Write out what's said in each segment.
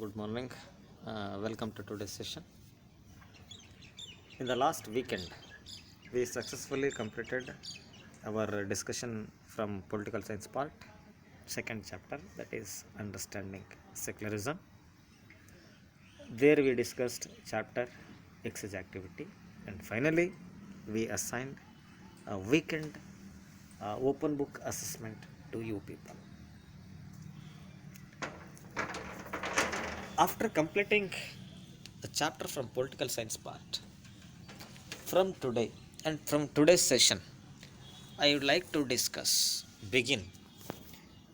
Good morning. Welcome to today's session. In the last weekend, we successfully completed our discussion from political science part, second chapter, that is understanding secularism. There we discussed chapter exercise activity, and finally we assigned a weekend open book assessment to you people. After completing the chapter from political science part, from today and from today's session, I would like to begin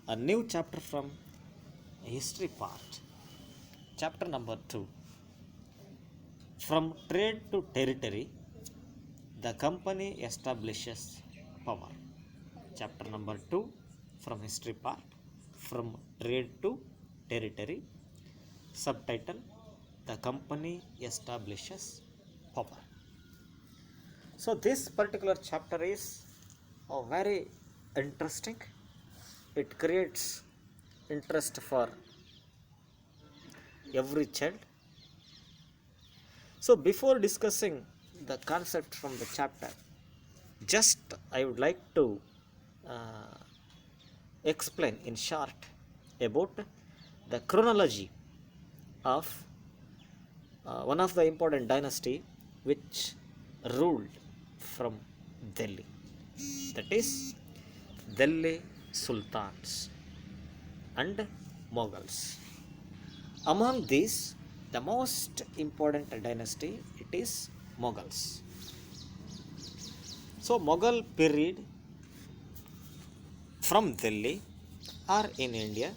a new chapter from history part, chapter number 2. From trade to territory, the company establishes power. Chapter number 2 from history part, from trade to territory, subtitle, the company establishes power. So this particular chapter is very interesting. It creates interest for every child. So before discussing the concept from the chapter, just I would like to explain in short about the chronology of one of the important dynasty which ruled from Delhi, that is Delhi Sultans and Mughals. Among these, the most important dynasty it is Mughals. So Mughal period from Delhi or in India,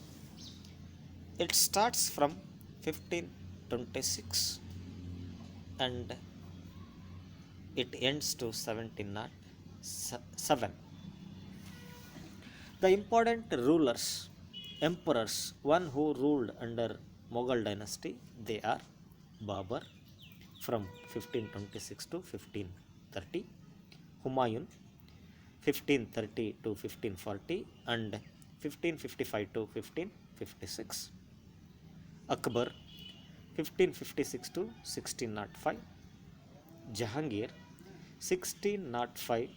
it starts from 1526 and it ends to 1707. The important rulers, emperors, one who ruled under Mughal dynasty, they are Babur from 1526 to 1530, Humayun 1530 to 1540 and 1555 to 1556, Akbar 1556 to 1605, Jahangir 1605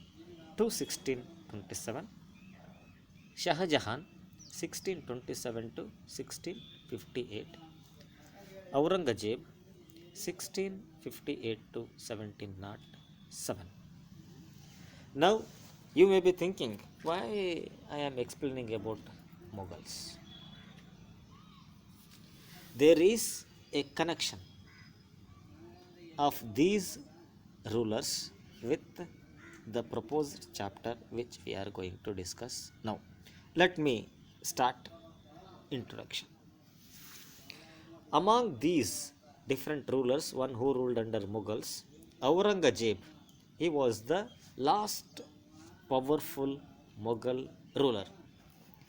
to 1627, Shah Jahan 1627 to 1658, Aurangzeb 1658 to 1707. Now you may be thinking why I am explaining about Mughals. There is a connection of these rulers with the proposed chapter which we are going to discuss now. Let me start introduction. Among these different rulers, one who ruled under Mughals, Aurangzeb, he was the last powerful Mughal ruler.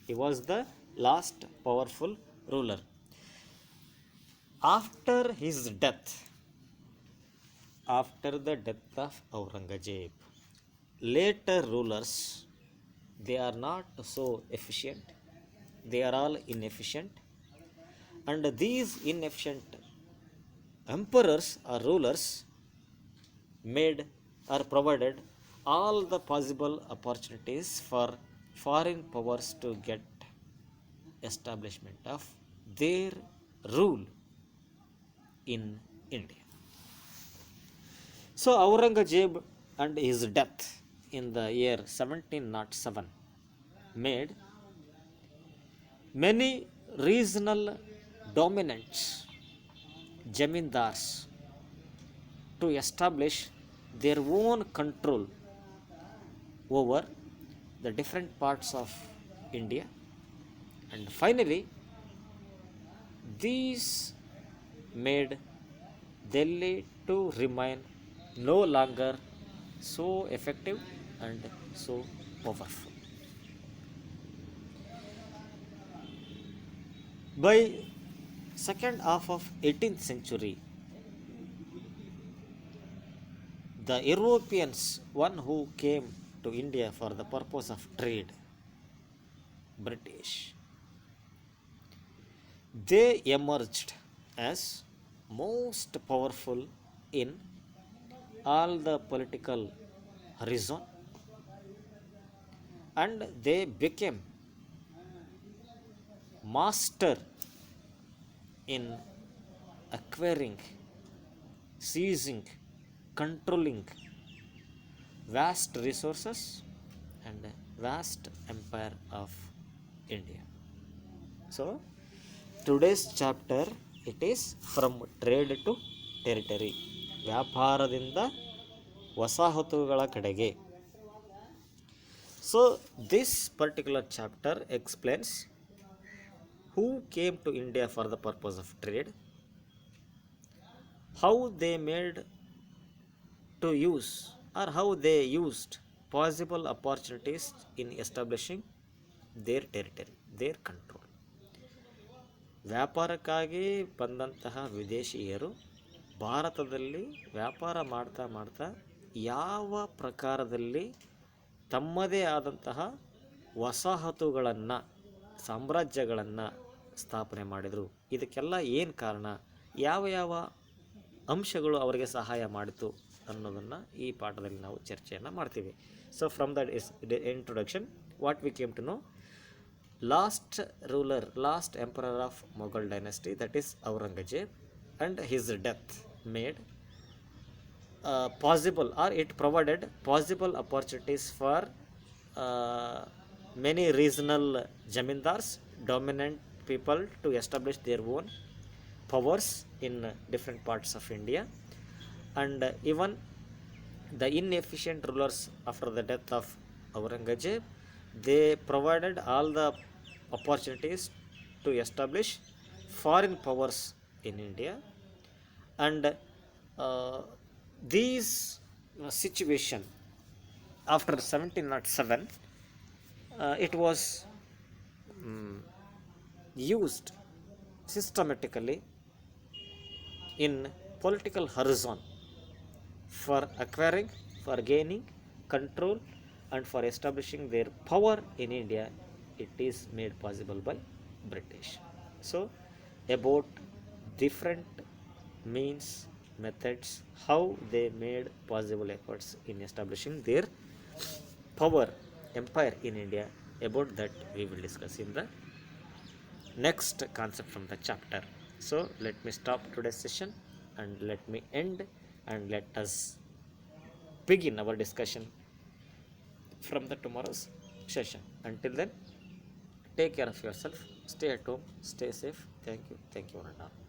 He was the last powerful ruler. After his death, after the death of Aurangzeb, later rulers, they are not so efficient, they are all inefficient, and these inefficient emperors or rulers made or provided all the possible opportunities for foreign powers to get establishment of their rule in India. So Aurangzeb and his death in the year 1707 made many regional dominants, jamindars, to establish their own control over the different parts of India, and finally these made Delhi to remain no longer so effective and so powerful. By second half of 18th century, the Europeans, one who came to India for the purpose of trade, British, they emerged as most powerful in all the political horizon, and they became master in acquiring, seizing, controlling vast resources and vast empire of India. So today's chapter, it is from trade to territory, ವ್ಯಾಪಾರದಿಂದ ವಸಾಹತುಗಳ ಕಡೆಗೆ. So this particular chapter explains who came to India for the purpose of trade, how they made to use or how they used possible opportunities in establishing their territory, their control. ವ್ಯಾಪಾರಕ್ಕಾಗಿ ಬಂದಂತಹ ವಿದೇಶಿಯರು ಭಾರತದಲ್ಲಿ ವ್ಯಾಪಾರ ಮಾಡ್ತಾ ಮಾಡ್ತಾ ಯಾವ ಪ್ರಕಾರದಲ್ಲಿ ತಮ್ಮದೇ ಆದಂತಹ ವಸಾಹತುಗಳನ್ನು, ಸಾಮ್ರಾಜ್ಯಗಳನ್ನು ಸ್ಥಾಪನೆ ಮಾಡಿದರು, ಇದಕ್ಕೆಲ್ಲ ಏನು ಕಾರಣ, ಯಾವ ಯಾವ ಅಂಶಗಳು ಅವರಿಗೆ ಸಹಾಯ ಮಾಡಿತು ಅನ್ನೋದನ್ನು ಈ ಪಾಠದಲ್ಲಿ ನಾವು ಚರ್ಚೆಯನ್ನು ಮಾಡ್ತೀವಿ. So from that is introduction, what we came to know, last ruler, last emperor of Mughal dynasty, that is Aurangzeb, and his death made possible, or it provided possible opportunities for many regional jamindars, dominant people, to establish their own powers in different parts of India. And even the inefficient rulers after the death of Aurangzeb, they provided all the opportunities to establish foreign powers in India. And these situation after 1707, it was used systematically in political horizon for acquiring, for gaining control, and for establishing their power in India. It is made possible by British. So about different means, methods, how they made possible efforts in establishing their power, empire in India, about that we will discuss in the next concept from the chapter. So let me stop today's session and let me end, and let us begin our discussion from the tomorrow's session. Until then, take care of yourself, stay at home, stay safe. Thank you and all.